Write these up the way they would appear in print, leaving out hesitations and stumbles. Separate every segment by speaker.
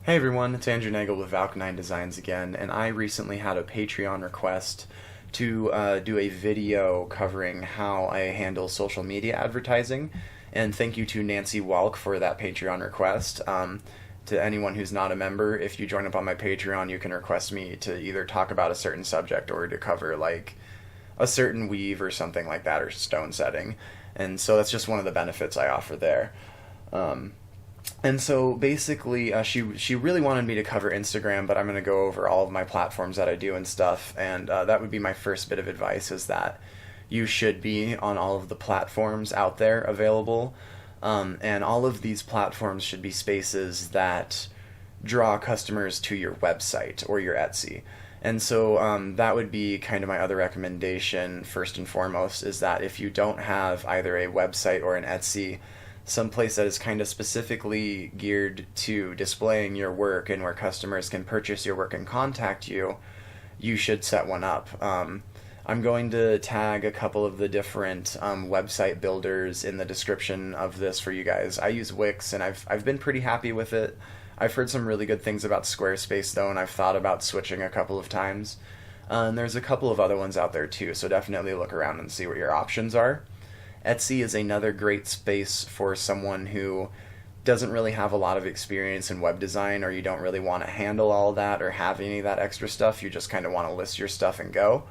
Speaker 1: Hey everyone, it's Andrew Nagel with Valk9 Designs again, and I recently had a Patreon request to do a video covering how I handle social media advertising, and thank you to Nancy Walk for that Patreon request. To anyone who's not a member, if you join up on my Patreon, you can request me to either talk about a certain subject or to cover like a certain weave or something like that, or stone setting, and so that's just one of the benefits I offer there. Um, and so basically, she really wanted me to cover Instagram, but I'm going to go over all of my platforms that I do and stuff. And that would be my first bit of advice: is that you should be on all of the platforms out there available, and all of these platforms should be spaces that draw customers to your website or your Etsy. And so that would be kind of my other recommendation, first and foremost, is that if you don't have either a website or an Etsy, some place that is kind of specifically geared to displaying your work and where customers can purchase your work and contact you, you should set one up. I'm going to tag a couple of the different website builders in the description of this for you guys. I use Wix, and I've been pretty happy with it. I've heard some really good things about Squarespace, though, and I've thought about switching a couple of times. And there's a couple of other ones out there, too, so definitely look around and see what your options are. Etsy is another great space for someone who doesn't really have a lot of experience in web design, or you don't really want to handle all that or have any of that extra stuff. You just kind of want to list your stuff and go.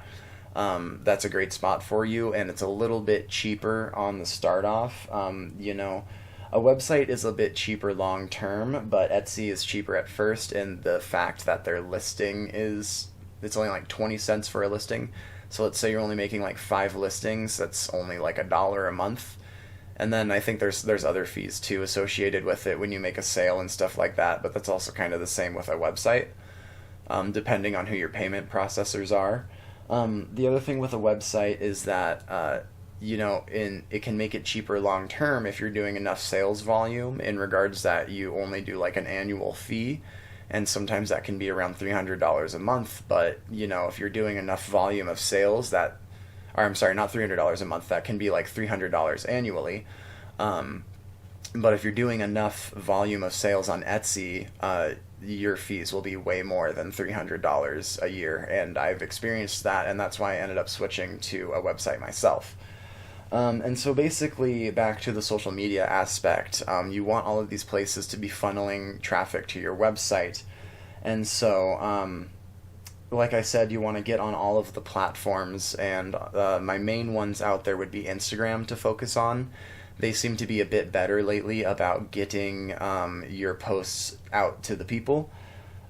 Speaker 1: That's a great spot for you, and it's a little bit cheaper on the start off. A website is a bit cheaper long term, but Etsy is cheaper at first, and the fact that their listing it's only like 20 cents for a listing. So let's say you're only making like 5 listings, that's only like $1 a month. And then I think there's other fees too associated with it when you make a sale and stuff like that, but that's also kind of the same with a website, depending on who your payment processors are. The other thing with a website is that it can make it cheaper long term if you're doing enough sales volume, in regards that you only do like an annual fee, and sometimes that can be around $300 a month. But if you're doing enough volume of sales or I'm sorry, not $300 a month, that can be like $300 annually. But if you're doing enough volume of sales on Etsy, your fees will be way more than $300 a year, and I've experienced that, and that's why I ended up switching to a website myself. And so basically, back to the social media aspect, you want all of these places to be funneling traffic to your website. And so, like I said, you want to get on all of the platforms, and my main ones out there would be Instagram to focus on. They seem to be a bit better lately about getting your posts out to the people.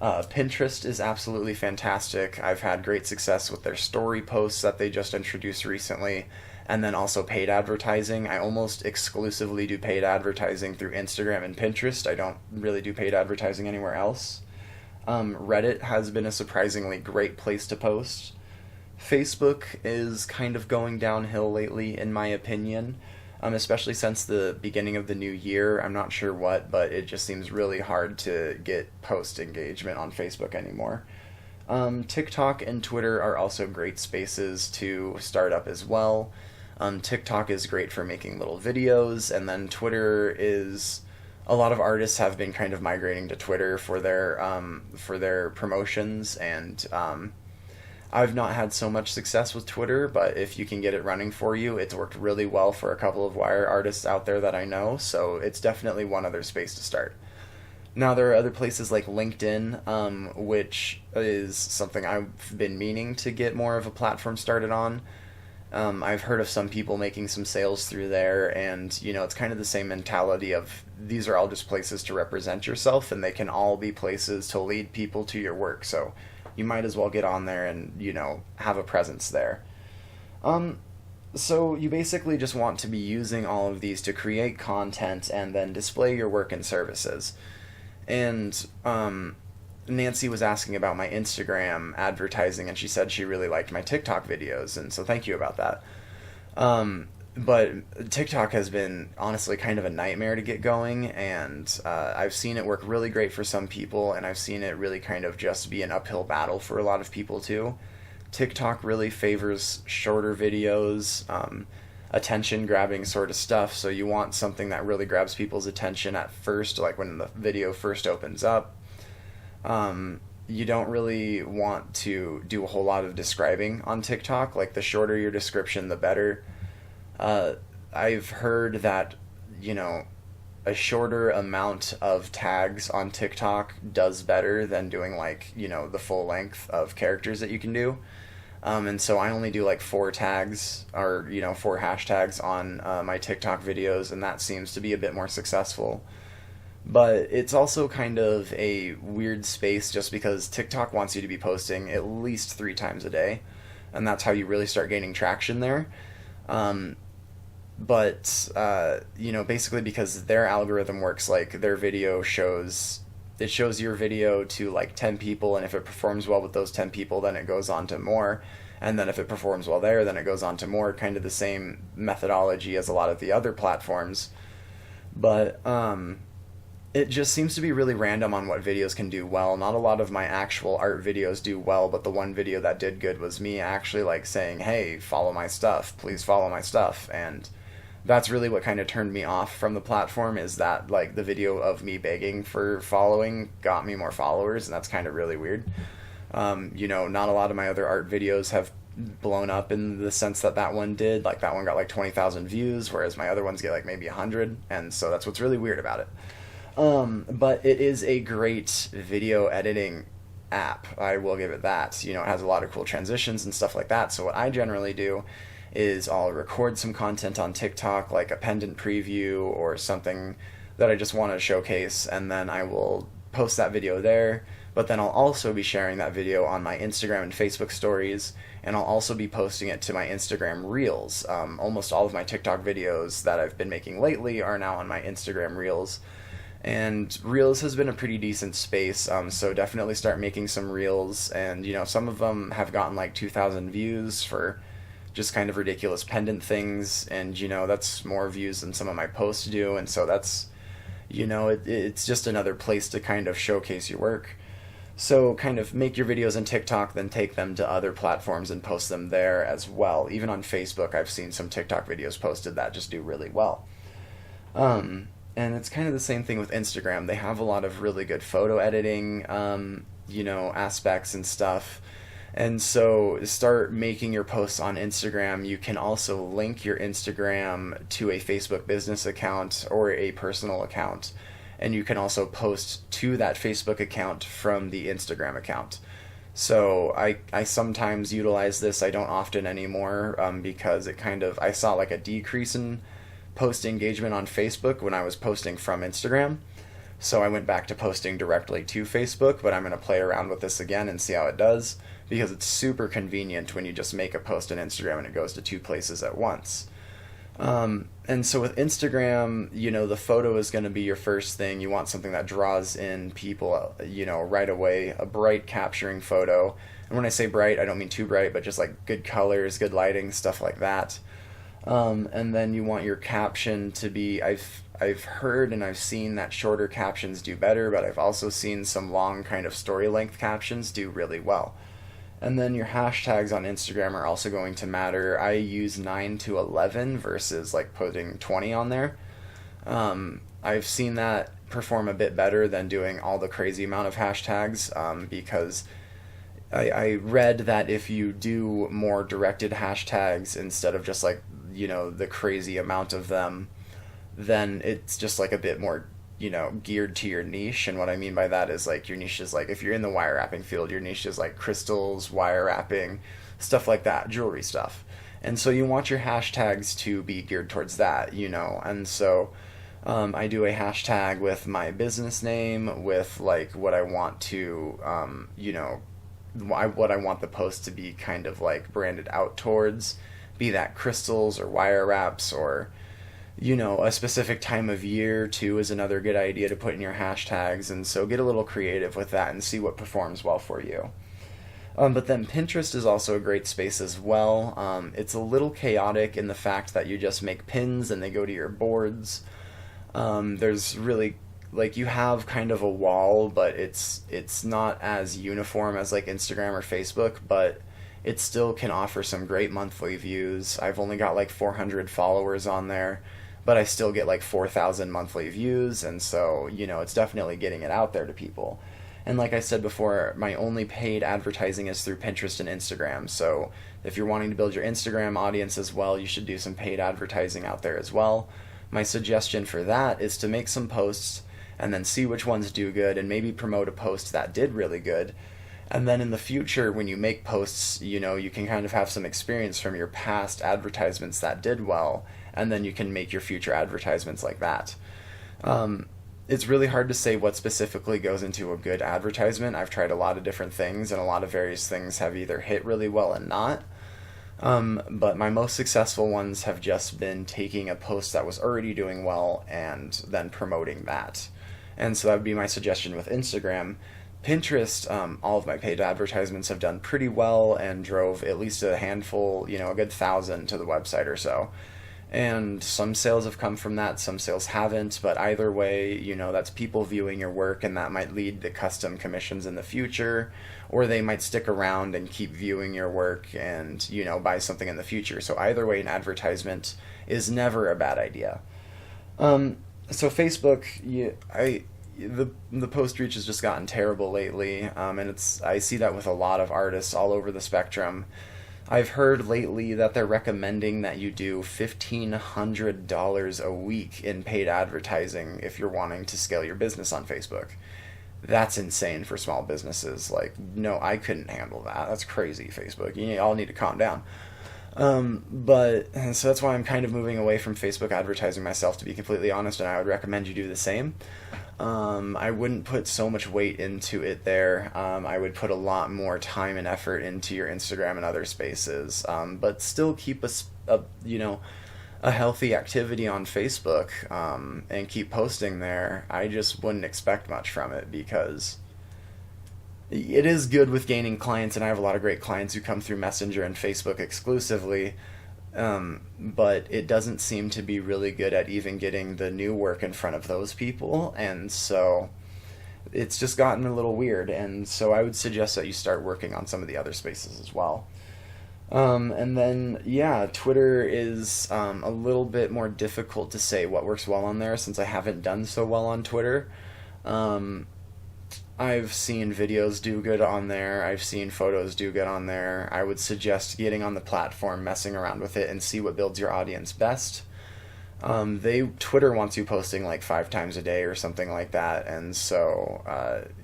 Speaker 1: Pinterest is absolutely fantastic. I've had great success with their story posts that they just introduced recently. And then also paid advertising. I almost exclusively do paid advertising through Instagram and Pinterest. I don't really do paid advertising anywhere else. Reddit has been a surprisingly great place to post. Facebook is kind of going downhill lately, in my opinion, especially since the beginning of the new year. I'm not sure what, but it just seems really hard to get post engagement on Facebook anymore. TikTok and Twitter are also great spaces to start up as well. TikTok is great for making little videos, and then Twitter is... A lot of artists have been kind of migrating to Twitter for their promotions, and I've not had so much success with Twitter, but if you can get it running for you, it's worked really well for a couple of wire artists out there that I know, so it's definitely one other space to start. Now, there are other places like LinkedIn, which is something I've been meaning to get more of a platform started on. I've heard of some people making some sales through there, and it's kind of the same mentality of these are all just places to represent yourself, and they can all be places to lead people to your work. So you might as well get on there and have a presence there. So you basically just want to be using all of these to create content and then display your work and services. And Nancy was asking about my Instagram advertising, and she said she really liked my TikTok videos, and so thank you about that. But TikTok has been honestly kind of a nightmare to get going, and I've seen it work really great for some people, and I've seen it really kind of just be an uphill battle for a lot of people too. TikTok really favors shorter videos, attention grabbing sort of stuff, so you want something that really grabs people's attention at first, like when the video first opens up. You don't really want to do a whole lot of describing on TikTok. Like, the shorter your description, the better. Uh, I've heard that, you know, a shorter amount of tags on TikTok does better than doing, like, you know, the full length of characters that you can do. And so I only do like 4 tags, or, you know, 4 hashtags on my TikTok videos, and that seems to be a bit more successful. But it's also kind of a weird space just because TikTok wants you to be posting at least 3 times a day, and that's how you really start gaining traction there. Um, but you know, basically because their algorithm works, like, their video shows, it shows your video to like 10 people, and if it performs well with those 10 people, then it goes on to more, and then if it performs well there, then it goes on to more, kind of the same methodology as a lot of the other platforms. But it just seems to be really random on what videos can do well. Not a lot of my actual art videos do well, but the one video that did good was me actually, like, saying, hey, follow my stuff, please follow my stuff. And that's really what kind of turned me off from the platform, is that, like, the video of me begging for following got me more followers, and that's kind of really weird. You know, not a lot of my other art videos have blown up in the sense that that one did. Like, that one got like 20,000 views, whereas my other ones get like maybe 100, and so that's what's really weird about it. But it is a great video editing app. I will give it that. You know, it has a lot of cool transitions and stuff like that. So what I generally do is I'll record some content on TikTok, like a pendant preview or something that I just want to showcase, and then I will post that video there. But then I'll also be sharing that video on my Instagram and Facebook stories, and I'll also be posting it to my Instagram Reels. Almost all of my TikTok videos that I've been making lately are now on my Instagram Reels. And Reels has been a pretty decent space, so definitely start making some Reels. And, you know, some of them have gotten like 2,000 views for just kind of ridiculous pendant things, and, you know, that's more views than some of my posts do, and so that's, you know, it's just another place to kind of showcase your work. So kind of make your videos in TikTok, then take them to other platforms and post them there as well. Even on Facebook, I've seen some TikTok videos posted that just do really well. And it's kind of the same thing with Instagram. They have a lot of really good photo editing, you know, aspects and stuff. And so start making your posts on Instagram. You can also link your Instagram to a Facebook business account or a personal account. And you can also post to that Facebook account from the Instagram account. So I sometimes utilize this. I don't often anymore, because it kind of, I saw like a decrease in post engagement on Facebook when I was posting from Instagram. So I went back to posting directly to Facebook, but I'm going to play around with this again and see how it does, because it's super convenient when you just make a post on Instagram and it goes to 2 places at once. And so with Instagram, you know, the photo is going to be your first thing. You want something that draws in people, you know, right away, a bright capturing photo. And when I say bright, I don't mean too bright, but just like good colors, good lighting, stuff like that. And then you want your caption to be, I've heard and I've seen that shorter captions do better, but I've also seen some long kind of story length captions do really well. And then your hashtags on Instagram are also going to matter. I use 9 to 11 versus like putting 20 on there. I've seen that perform a bit better than doing all the crazy amount of hashtags, because I read that if you do more directed hashtags instead of just like, you know, the crazy amount of them, then it's just like a bit more, you know, geared to your niche. And what I mean by that is, like, your niche is like, if you're in the wire wrapping field, your niche is like crystals, wire wrapping, stuff like that, jewelry stuff. And so you want your hashtags to be geared towards that, you know. And so I do a hashtag with my business name, with like what I want to, you know, what I want the post to be kind of like branded out towards, be that crystals or wire wraps, or, you know, a specific time of year too is another good idea to put in your hashtags. And so get a little creative with that and see what performs well for you. But then Pinterest is also a great space as well. It's a little chaotic in the fact that you just make pins and they go to your boards. There's really, like, you have kind of a wall, but it's not as uniform as like Instagram or Facebook, but it still can offer some great monthly views. I've only got like 400 followers on there, but I still get like 4,000 monthly views, and so, you know, it's definitely getting it out there to people. And like I said before, my only paid advertising is through Pinterest and Instagram. So if you're wanting to build your Instagram audience as well, you should do some paid advertising out there as well. My suggestion for that is to make some posts and then see which ones do good and maybe promote a post that did really good. And then in the future, when you make posts, you can kind of have some experience from your past advertisements that did well, and then you can make your future advertisements like that. It's really hard to say what specifically goes into a good advertisement. I've tried a lot of different things, and a lot of various things have either hit really well and not. But my most successful ones have just been taking a post that was already doing well and then promoting that. And so that would be my suggestion with Instagram. Pinterest, all of my paid advertisements have done pretty well and drove at least a handful, a good 1,000 to the website or so. And some sales have come from that, some sales haven't, but either way, that's people viewing your work, and that might lead to custom commissions in the future, or they might stick around and keep viewing your work and, buy something in the future. So either way, an advertisement is never a bad idea. So Facebook, the post reach has just gotten terrible lately, and I see that with a lot of artists all over the spectrum. I've heard lately that they're recommending that you do $1,500 a week in paid advertising if you're wanting to scale your business on Facebook. That's insane for small businesses. Like, no, I couldn't handle that. That's crazy, Facebook. You all need to calm down. So that's why I'm kind of moving away from Facebook advertising myself, to be completely honest, and I would recommend you do the same. I wouldn't put so much weight into it there. I would put a lot more time and effort into your Instagram and other spaces, but still keep a healthy activity on Facebook, and keep posting there. I just wouldn't expect much from it, because it is good with gaining clients, and I have a lot of great clients who come through Messenger and Facebook exclusively, but it doesn't seem to be really good at even getting the new work in front of those people, and so it's just gotten a little weird, and so I would suggest that you start working on some of the other spaces as well. And then, Twitter is a little bit more difficult to say what works well on there, since I haven't done so well on Twitter. I've seen videos do good on there. I've seen photos do good on there. I would suggest getting on the platform, messing around with it, and see what builds your audience best. Twitter wants you posting like 5 times a day or something like that, and so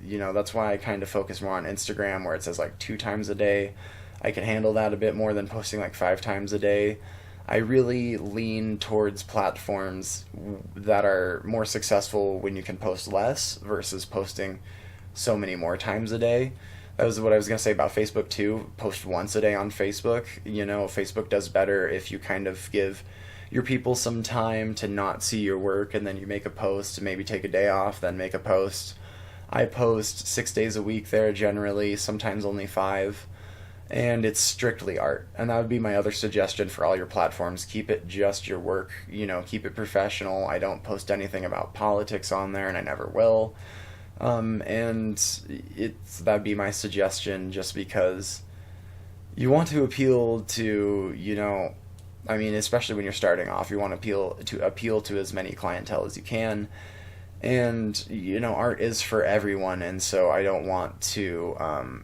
Speaker 1: that's why I kind of focus more on Instagram, where it says like 2 times a day. I can handle that a bit more than posting like 5 times a day. I really lean towards platforms that are more successful when you can post less versus posting so many more times a day. That was what I was going to say about Facebook too. Post once a day on Facebook. Facebook does better if you kind of give your people some time to not see your work, and then you make a post, maybe take a day off, then make a post. I post 6 days a week there generally, sometimes only 5. And it's strictly art. And that would be my other suggestion for all your platforms. Keep it just your work, keep it professional. I don't post anything about politics on there, and I never will. And that'd be my suggestion, just because you want to appeal to, especially when you're starting off, you want to appeal to as many clientele as you can. And, art is for everyone, and so I don't want to,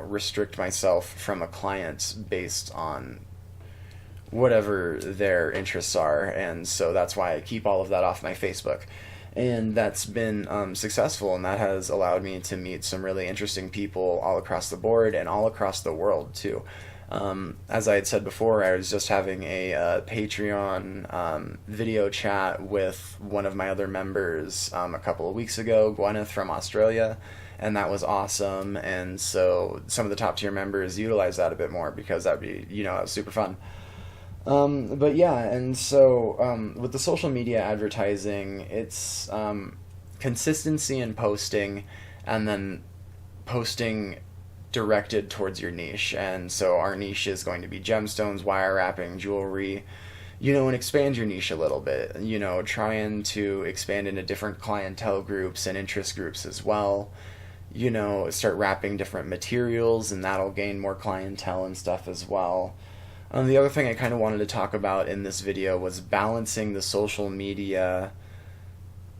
Speaker 1: restrict myself from a client based on whatever their interests are, and so that's why I keep all of that off my Facebook. And that's been successful, and that has allowed me to meet some really interesting people all across the board and all across the world too. As I had said before, I was just having a Patreon video chat with one of my other members a couple of weeks ago, Gwyneth from Australia, and that was awesome. And so some of the top tier members utilize that a bit more, because that'd be, that was super fun. And so with the social media advertising, it's consistency in posting, and then posting directed towards your niche. And so our niche is going to be gemstones, wire wrapping, jewelry, and expand your niche a little bit, trying to expand into different clientele groups and interest groups as well. Start wrapping different materials, and that'll gain more clientele and stuff as well. The other thing I kind of wanted to talk about in this video was balancing the social media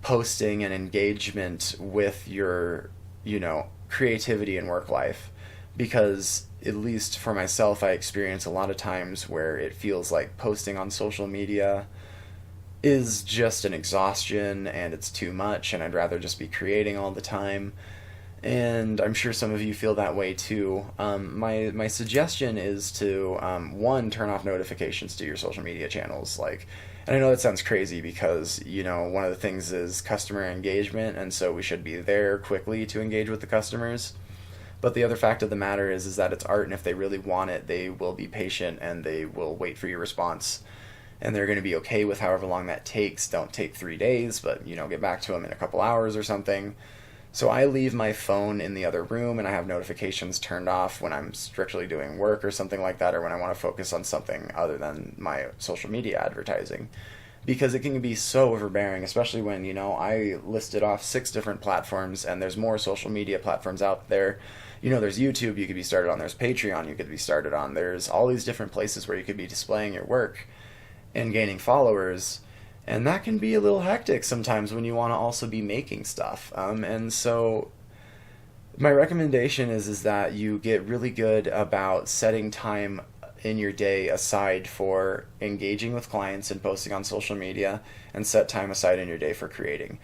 Speaker 1: posting and engagement with your creativity in work life, because at least for myself, I experience a lot of times where it feels like posting on social media is just an exhaustion and it's too much, and I'd rather just be creating all the time. And I'm sure some of you feel that way too. My suggestion is to one, turn off notifications to your social media channels. And I know that sounds crazy because one of the things is customer engagement, and so we should be there quickly to engage with the customers. But the other fact of the matter is that it's art, and if they really want it, they will be patient and they will wait for your response. And they're going to be okay with however long that takes. Don't take 3 days, but get back to them in a couple hours or something. So I leave my phone in the other room, and I have notifications turned off when I'm strictly doing work or something like that, or when I want to focus on something other than my social media advertising. Because it can be so overbearing, especially when, I listed off 6 different platforms, and there's more social media platforms out there. There's YouTube you could be started on, there's Patreon you could be started on, there's all these different places where you could be displaying your work and gaining followers. And that can be a little hectic sometimes when you want to also be making stuff. And so my recommendation is that you get really good about setting time in your day aside for engaging with clients and posting on social media, and set time aside in your day for creating.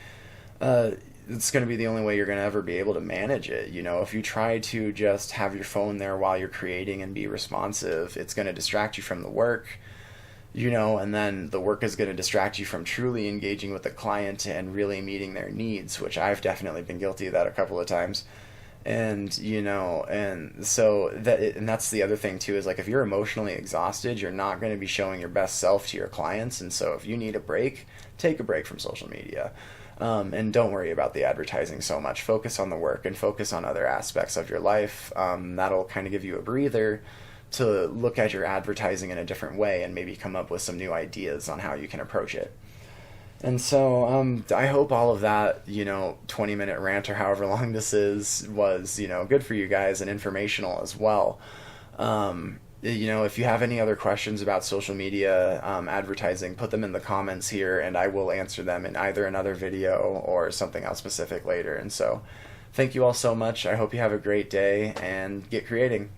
Speaker 1: It's going to be the only way you're going to ever be able to manage it. If you try to just have your phone there while you're creating and be responsive, it's going to distract you from the work. And then the work is going to distract you from truly engaging with the client and really meeting their needs, which I've definitely been guilty of that a couple of times. And, and so and that's the other thing too, is if you're emotionally exhausted, you're not going to be showing your best self to your clients. And so if you need a break, take a break from social media. And don't worry about the advertising so much. Focus on the work and focus on other aspects of your life. That'll kind of give you a breather to look at your advertising in a different way and maybe come up with some new ideas on how you can approach it. And so I hope all of that, 20-minute rant or however long this is was, good for you guys and informational as well. If you have any other questions about social media advertising, put them in the comments here and I will answer them in either another video or something else specific later. And so thank you all so much. I hope you have a great day and get creating.